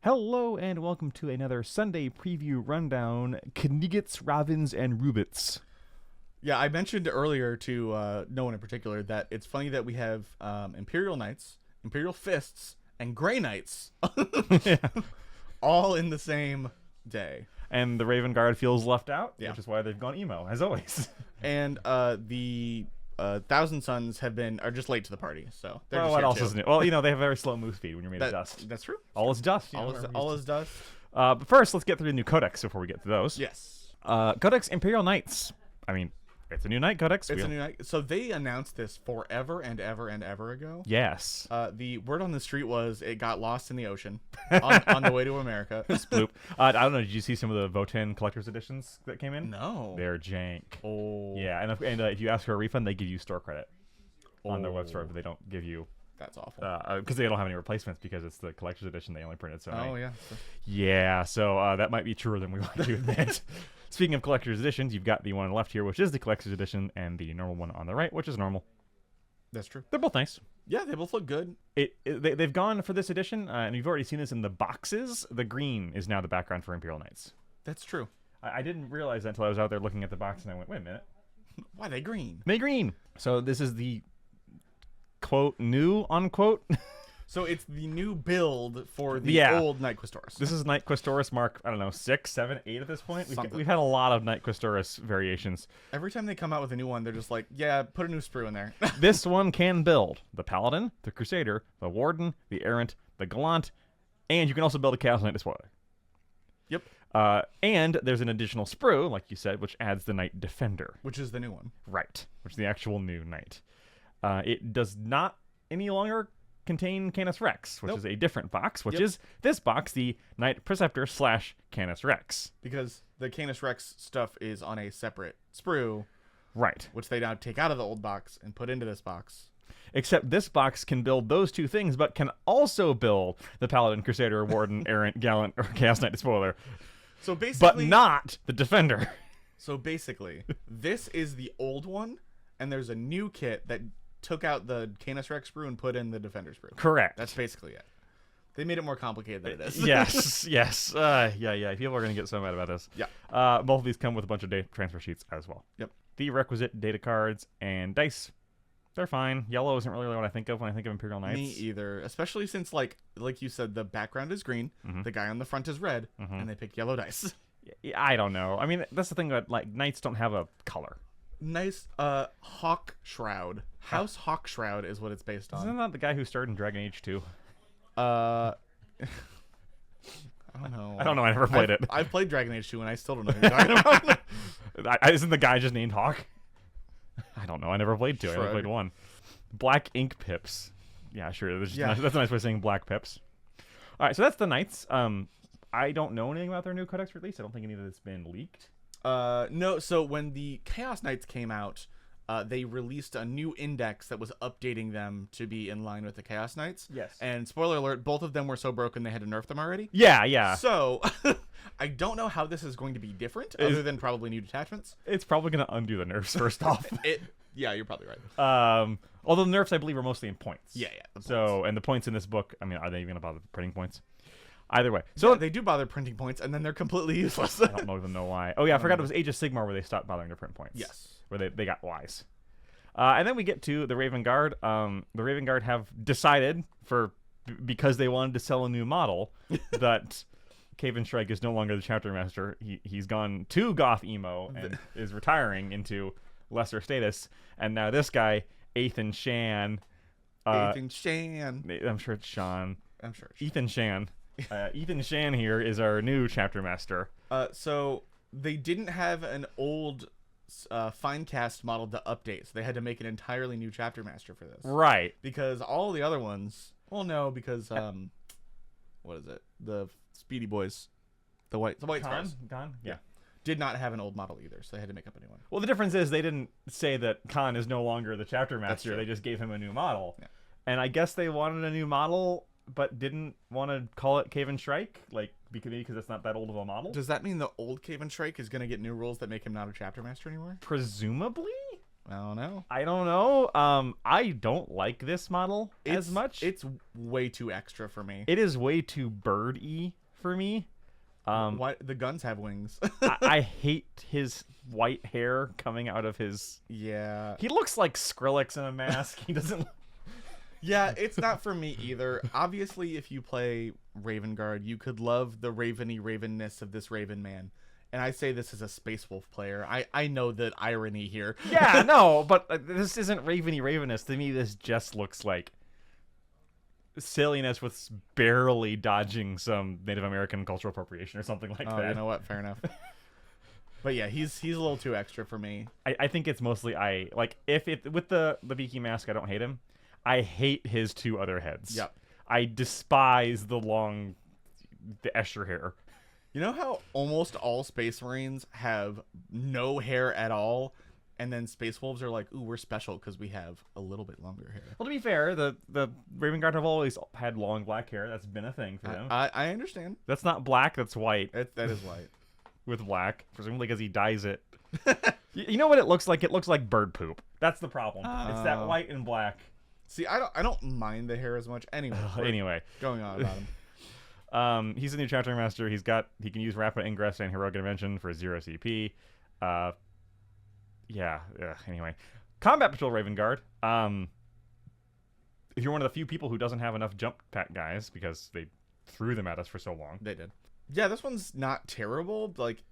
Hello and welcome to another Sunday preview rundown, Knigets, Ravens, and Rubits. Yeah, I mentioned earlier to no one in particular that it's funny that we have Imperial Knights, Imperial Fists, and Grey Knights all in the same day. And the Raven Guard feels left out, Yeah. which is why they've gone emo, as always. And the Thousand Suns are just late to the party, so they're Well, just what here else too. is new? Well, you know, they have a very slow move speed when you're made of dust. That's true. All is dust. All is dust. But first, let's get through the new codex before we get to those. Yes. Codex Imperial Knights. I mean, it's a new knight codex. It's a new night. So they announced this forever and ever and ever ago. Yes. The word on the street was it got lost in the ocean on the way to America. Sploop. I don't know. Did you see some of the Votan collector's editions that came in? No. They're jank. Oh. Yeah, and if you ask for a refund, they give you store credit on their website, but they don't give you. That's awful. Because they don't have any replacements because it's the collector's edition they only printed. So yeah. Yeah, so that might be truer than we want to admit. Speaking of collector's editions, you've got the one on the left here, which is the collector's edition, and the normal one on the right, which is normal. That's true. They're both nice. Yeah, they both look good. They've gone for this edition, and you've already seen this in the boxes. The green is now the background for Imperial Knights. That's true. I didn't realize that until I was out there looking at the box, and I went, wait a minute. Why are they green? They green. So this is the quote new unquote. So it's the new build for the old Knight Questoris. This is Knight Questoris Mark, I don't know, 6, 7, 8 at this point. Something. We've had a lot of Knight Questoris variations. Every time they come out with a new one, they're just like, yeah, put a new sprue in there. This one can build the Paladin, the Crusader, the Warden, the Errant, the Gallant, and you can also build a Chaos Knight Despoiler. Yep. And there's an additional sprue, like you said, which adds the Knight Defender. Which is the new one. Right, which is the actual new knight. It does not any longer contain Canis Rex, which is a different box, which is this box, the Knight Preceptor / Canis Rex. Because the Canis Rex stuff is on a separate sprue. Right. Which they now take out of the old box and put into this box. Except this box can build those two things, but can also build the Paladin, Crusader, Warden, Errant, Gallant, or Chaos Knight Despoiler. So basically, but not the Defender. So basically, this is the old one, and there's a new kit that took out the Canis Rex sprue and put in the Defender sprue. Correct. That's basically it. They made it more complicated than it is. Yes. Yeah. People are going to get so mad about this. Yeah. Both of these come with a bunch of transfer sheets as well. Yep. The requisite data cards and dice. They're fine. Yellow isn't really what I think of when I think of Imperial Knights. Me either. Especially since, like you said, the background is green, the guy on the front is red, and they picked yellow dice. I don't know. I mean, that's the thing about, like, Knights don't have a color. Nice. Hawk Shroud. House Hawk Shroud is what it's based on. Isn't that the guy who starred in Dragon Age 2? I don't know. I don't know. I never played it. I've played Dragon Age 2, and I still don't know who you're talking about. Isn't the guy just named Hawk? I don't know. I never played 2. I only played 1. Black ink pips. Yeah, sure. That's a nice way of saying black pips. All right, so that's the Knights. I don't know anything about their new codex release. I don't think any of it's been leaked. No. So when the Chaos Knights came out, they released a new index that was updating them to be in line with the Chaos Knights. Yes. And spoiler alert, both of them were so broken they had to nerf them already. Yeah. So I don't know how this is going to be different, other than probably new detachments. It's probably going to undo the nerfs first off. Yeah, you're probably right. Although the nerfs, I believe, are mostly in points. Yeah. So, and the points in this book, I mean, are they even going to bother printing points? Either way. So they do bother printing points, and then they're completely useless. I don't even know why. Oh, yeah, I forgot it was Age of Sigmar where they stopped bothering to print points. Yes. Where they got wise. And then we get to the Raven Guard. The Raven Guard have decided, because they wanted to sell a new model, that Caven Shrike is no longer the chapter master. He's gone to goth emo and is retiring into lesser status. And now this guy, Ethan Shan. Ethan Shan. I'm sure it's Sean. I'm sure it's Ethan Shan. Ethan Shan here is our new chapter master. So they didn't have an old Finecast model to update, so they had to make an entirely new chapter master for this. Right. Because all the other ones, well, no, because what is it? The Speedy Boys, the white Scars. Khan? Yeah. Did not have an old model either, so they had to make up a new one. Well, the difference is they didn't say that Khan is no longer the chapter master. They just gave him a new model. Yeah. And I guess they wanted a new model, but didn't want to call it Caven Shrike, like because it's not that old of a model. Does that mean the old Caven Shrike is going to get new rules that make him not a chapter master anymore? Presumably. I don't know. I don't know. I don't like this model as much. It's way too extra for me. It is way too bird-y for me. Why the guns have wings? I hate his white hair coming out of his. Yeah. He looks like Skrillex in a mask. He doesn't. Yeah, it's not for me either. Obviously, if you play Raven Guard, you could love the ravenness of this Raven man. And I say this as a Space Wolf player. I know that irony here. Yeah, no, but this isn't ravenous. To me, this just looks like silliness with barely dodging some Native American cultural appropriation or something like that. You know what? Fair enough. But yeah, he's a little too extra for me. I think it's mostly if it with the Beaky mask, I don't hate him. I hate his two other heads. Yep. I despise the Escher hair. You know how almost all Space Marines have no hair at all, and then Space Wolves are like, ooh, we're special because we have a little bit longer hair. Well, to be fair, the Raven Guard have always had long black hair. That's been a thing for them. I understand. That's not black. That's white. That is white. With black, presumably because he dyes it. You know what it looks like? It looks like bird poop. That's the problem. It's that white and black. See, I don't mind the hair as much. Anyway, going on about him. He's a new chapter master. He can use rapid ingress and heroic intervention for 0 CP. Anyway, combat patrol Raven Guard. If you're one of the few people who doesn't have enough jump pack guys because they threw them at us for so long. They did. Yeah, this one's not terrible. Like,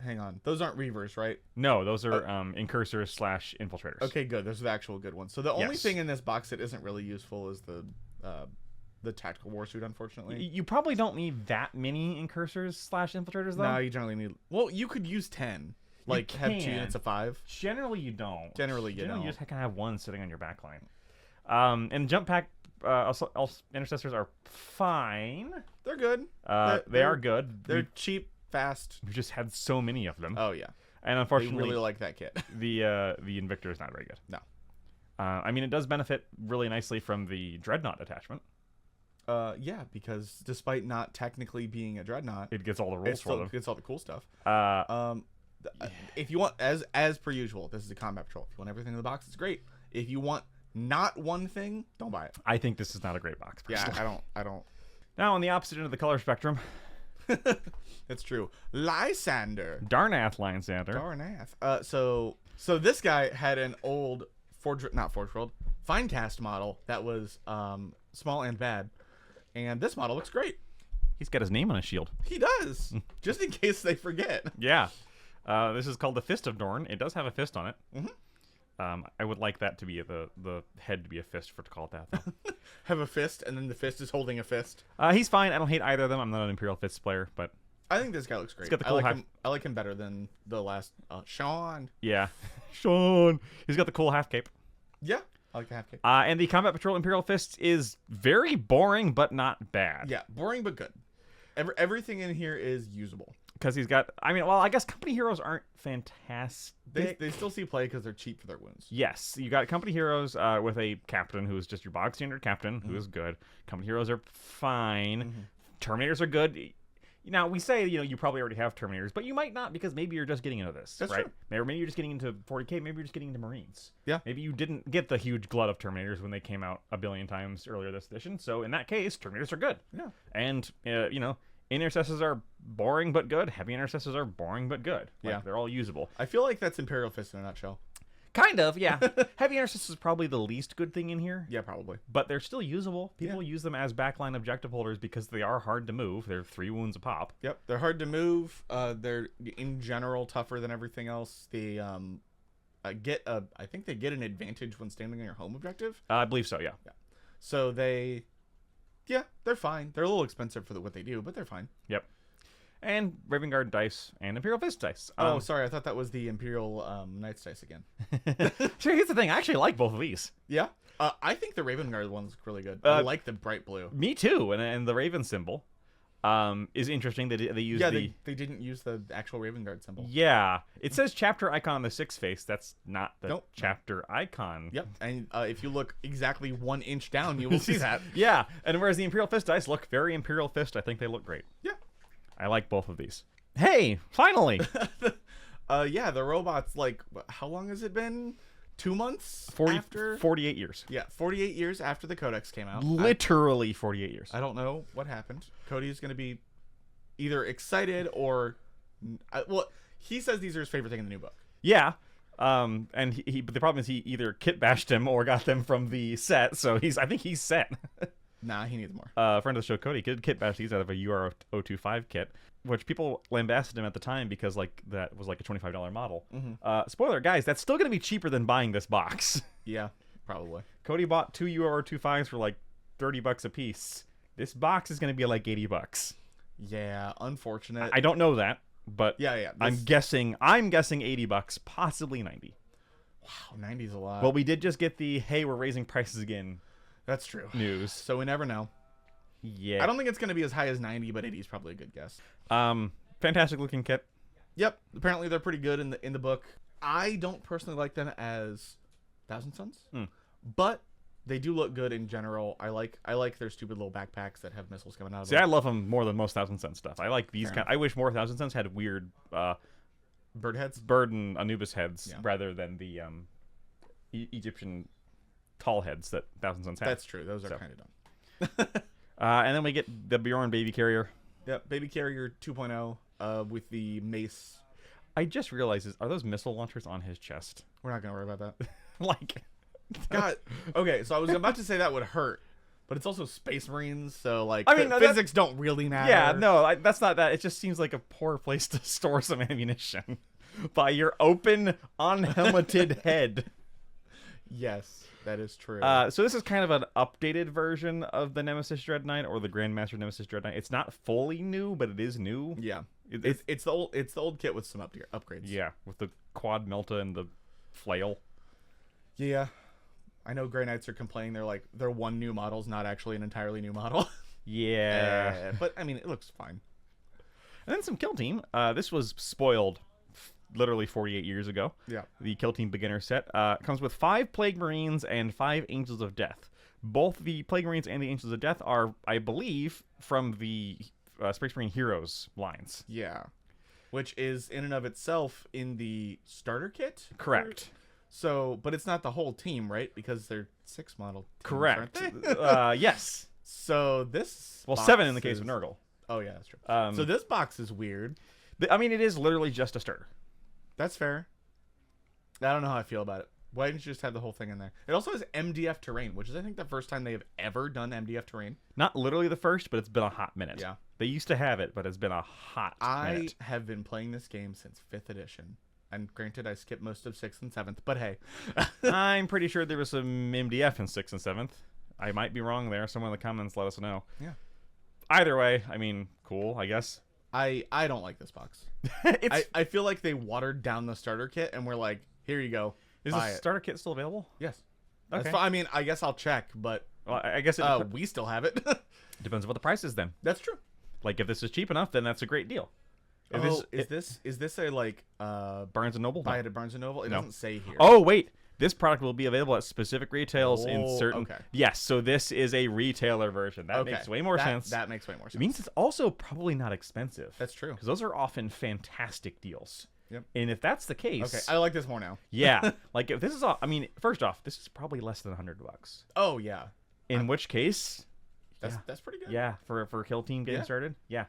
hang on, those aren't Reavers, right? No, those are incursors / infiltrators. Okay, good. Those are the actual good ones. So the only thing in this box that isn't really useful is the tactical warsuit, unfortunately. You probably don't need that many incursors / infiltrators, though. No, you generally need... Well, you could use 10. Like, have 2 units of 5. Generally, you don't. Generally, you don't. You just kind of have one sitting on your backline. And jump pack intercessors are fine. They're good. They are good. They're cheap, fast. We just had so many of them. Oh, yeah. And unfortunately... I really like that kit. The Invictor is not very good. No. I mean, it does benefit really nicely from the Dreadnought attachment. Yeah, because despite not technically being a Dreadnought, it gets all the rules for them. It gets all the cool stuff. If you want, as per usual, this is a combat patrol. If you want everything in the box, it's great. If you want not one thing, don't buy it. I think this is not a great box. Personally. Yeah, I don't. Now, on the opposite end of the color spectrum. That's true. Lysander. Darnath Lysander. Darnath. So this guy had an old not Forge World, Finecast model that was small and bad. And this model looks great. He's got his name on his shield. He does. Just in case they forget. Yeah. This is called the Fist of Dorn. It does have a fist on it. Mm-hmm. I would like that to be the head to be a fist to call it that, though. Have a fist, and then the fist is holding a fist. He's fine. I don't hate either of them. I'm not an Imperial Fists player, but... I think this guy looks great. He's got the cool I like him better than the last Sean. Yeah. Sean. He's got the cool half cape. Yeah. I like the half cape. And the Combat Patrol Imperial Fists is very boring, but not bad. Yeah, boring but good. Everything in here is usable. Because he's got... I guess company heroes aren't fantastic. They still see play because they're cheap for their wounds. Yes. You got company heroes with a captain who's just your bog standard captain, who is good. Company heroes are fine. Terminators are good. Now, we say, you probably already have Terminators, but you might not because maybe you're just getting into this, That's right? True. Maybe you're just getting into 40k, maybe you're just getting into Marines. Yeah. Maybe you didn't get the huge glut of Terminators when they came out a billion times earlier this edition, so in that case, Terminators are good. Yeah. And, intercessors are boring but good. Heavy intercessors are boring but good. Yeah. They're all usable. I feel like that's Imperial Fist in a nutshell. Kind of, yeah. Heavy intercessors is probably the least good thing in here. Yeah, probably. But they're still usable. People use them as backline objective holders because they are hard to move. They're 3 wounds a pop. Yep, they're hard to move. They're in general tougher than everything else. They I think they get an advantage when standing on your home objective. I believe so, yeah. So they're fine. They're a little expensive for what they do, but they're fine. Yep. And Raven Guard dice and Imperial Fist dice. Sorry, I thought that was the Imperial Knights dice again. Sure, here's the thing. I actually like both of these. Yeah? I think the Raven Guard one's really good. I like the bright blue. Me too. And the Raven symbol is interesting. They use they didn't use the actual Raven Guard symbol. Yeah. It says chapter icon on the 6 face. That's not the Nope. chapter icon. Yep. And if you look exactly 1 inch down, you will see that. Yeah. And whereas the Imperial Fist dice look very Imperial Fist, I think they look great. Yeah. I like both of these. Hey, finally! Yeah, the robots, how long has it been? 2 months 40, after 48 years. Yeah, 48 years after the codex came out. Literally 48 years. I don't know what happened. Cody's going to be either excited or well, he says these are his favorite thing in the new book. Yeah. And but the problem is he either kit bashed him or got them from the set, so I think he's set. Nah, he needs more. Friend of the show, Cody, could kit bash these out of a UR025 kit, which people lambasted him at the time because like that was like a $25 model. Spoiler, guys, that's still going to be cheaper than buying this box. Yeah, probably. Cody bought 2 UR025s for like $30 a piece. This box is going to be like $80. Yeah, unfortunate. I don't know that, but yeah. I'm guessing $80, possibly 90. Wow, 90's a lot. Well, we did just get the hey, we're raising prices again. That's true. News. So we never know. Yeah. I don't think it's going to be as high as 90, but 80 is probably a good guess. Fantastic looking kit. Yep. Apparently they're pretty good in the book. I don't personally like them as Thousand Sons, but they do look good in general. I like their stupid little backpacks that have missiles coming out of them. See, I love them more than most Thousand Sun stuff. I like these I wish more Thousand Suns had weird bird heads, bird and Anubis heads rather than the Egyptian tall heads that Thousand Suns have. That's true. Those are kind of dumb. And then we get the Bjorn baby carrier. Yep, baby carrier 2.0 with the mace. I just realized, are those missile launchers on his chest? We're not going to worry about that. Like... God. Okay, so I was about to say that would hurt, but it's also Space Marines, so like I mean, physics don't really matter. Yeah, no, that's not that. It just seems like a poor place to store some ammunition by your open, unhelmeted head. Yes, that is true. So this is kind of an updated version of the Nemesis Dread Knight or the Grandmaster Nemesis Dread Knight. It's not fully new, but it is new. Yeah, it's the old kit with some upgrades. Yeah, with the quad melta and the flail. Yeah. I know Grey Knights are complaining their one new model's not actually an entirely new model. Yeah. But I mean, it looks fine. And then some Kill Team. This was spoiled literally 48 years ago. Yeah. The Kill Team beginner set comes with 5 Plague Marines and 5 Angels of Death. Both the Plague Marines and the Angels of Death are, I believe, from the Space Marine Heroes lines. Yeah. Which is in and of itself in the starter kit? Correct. So, but it's not the whole team, right? Because they're 6 model teams, correct. Aren't they? Yes. So this Well, 7 in the case of Nurgle. Oh, yeah, that's true. So this box is weird. I mean, it is literally just a starter. That's fair. I don't know how I feel about it. Why didn't you just have the whole thing in there? It also has MDF terrain, which is, I think, the first time they have ever done MDF terrain. Not literally the first, but it's been a hot minute. Yeah. They used to have it, but it's been a hot minute. I have been playing this game since 5th edition. And granted, I skipped most of 6th and 7th, but hey. I'm pretty sure there was some MDF in 6th and 7th. I might be wrong there. Someone in the comments let us know. Yeah. Either way, I mean, cool, I guess. I don't like this box. I feel like they watered down the starter kit and we're like, here you go. Is the starter kit still available? Yes. Okay. That's fine. I mean, I guess I'll check, but well, I guess we still have it. Depends on what the price is then. That's true. Like, if this is cheap enough, then that's a great deal. Is this a like Barnes and Noble? Buy it at Barnes and Noble? It doesn't say here. Oh wait, this product will be available at specific retails in certain. Okay. Yes, so this is a retailer version. That makes way more sense. That makes way more sense. It means it's also probably not expensive. That's true. Because those are often fantastic deals. Yep. And if that's the case, okay, I like this more now. Yeah, like if this is all, I mean, first off, this is probably less than $100. Oh yeah. In which case, that's pretty good. Yeah, for Kill Team getting started. Yeah.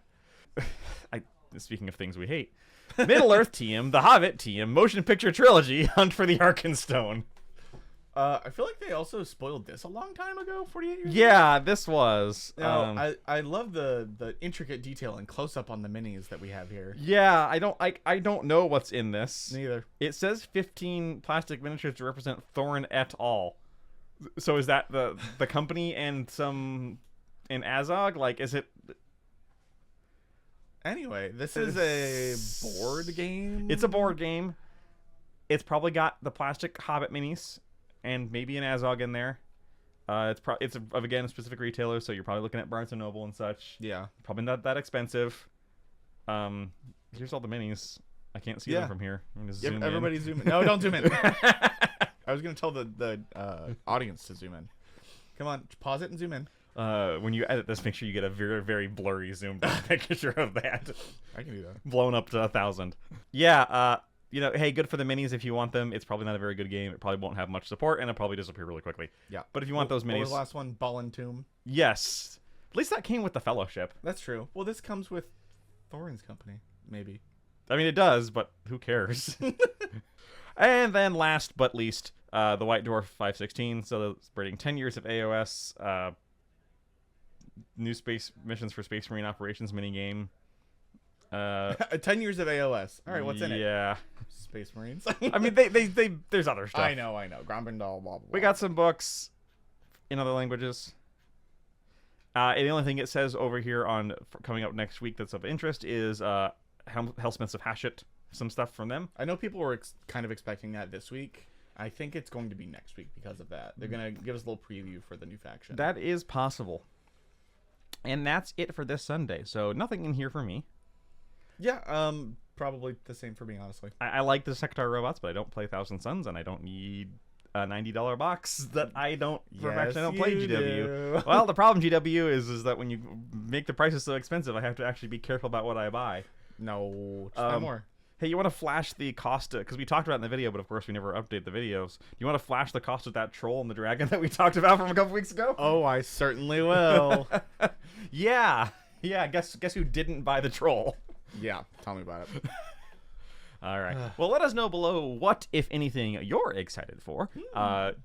Speaking of things we hate, Middle Earth Team, the Hobbit Team, Motion Picture Trilogy, Hunt for the Arkenstone. I feel like they also spoiled this a long time ago, 48 years ago. Yeah, this was. I love the intricate detail and close up on the minis that we have here. Yeah, I don't know what's in this. Neither. It says 15 plastic miniatures to represent Thorin et al. So is that the company and some in Azog? Like, is it? Anyway, this is a board game. It's a board game. It's probably got the plastic Hobbit minis and maybe an Azog in there. It's again a specific retailer, so you're probably looking at Barnes and Noble and such. Yeah, probably not that expensive. Here's all the minis. I can't see them from here. I'm gonna zoom everybody in. zoom in. No, don't zoom in. I was gonna tell the audience to zoom in. Come on, pause it and zoom in. When you edit this, make sure you get a very, very blurry zoomed in picture of that. I can do that. Blown up to 1,000. Yeah, hey, good for the minis if you want them. It's probably not a very good game. It probably won't have much support, and it'll probably disappear really quickly. Yeah. But if you want those minis... What was the last one? Ball and Tomb? Yes. At least that came with the Fellowship. That's true. Well, this comes with Thorin's Company, maybe. I mean, it does, but who cares? And then last but least, the White Dwarf 516. So spreading 10 years of AOS, new space missions for Space Marine Operations minigame. 10 years of AOS. All right, what's in it? Yeah. Space Marines. I mean, they there's other stuff. I know. Grombendal, blah, blah, blah. We got some books in other languages. And the only thing it says over here on coming up next week that's of interest is Hellsmiths of Hashut, some stuff from them. I know people were kind of expecting that this week. I think it's going to be next week because of that. They're going to give us a little preview for the new faction. That is possible. And that's it for this Sunday. So nothing in here for me. Yeah, probably the same for me, honestly. I like the Sector robots, but I don't play Thousand Suns, and I don't need a $90 box that I don't play GW. Do. Well, the problem, GW, is that when you make the prices so expensive, I have to actually be careful about what I buy. No, just buy more. Hey, you want to flash the cost? Because we talked about it in the video, but of course we never update the videos. You want to flash the cost of that troll and the dragon that we talked about from a couple weeks ago? Oh, I certainly will. Yeah. Guess who didn't buy the troll? Yeah, tell me about it. All right. Well, let us know below what, if anything, you're excited for.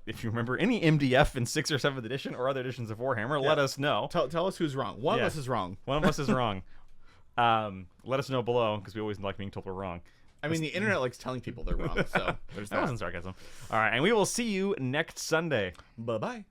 If you remember any MDF in 6th or 7th edition or other editions of Warhammer, let us know. Tell us who's wrong. One of us is wrong. One of us is wrong. Let us know below, because we always like being told we're wrong. I mean, the internet likes telling people they're wrong, so there's that wasn't sarcasm. All right, and we will see you next Sunday. Bye-bye.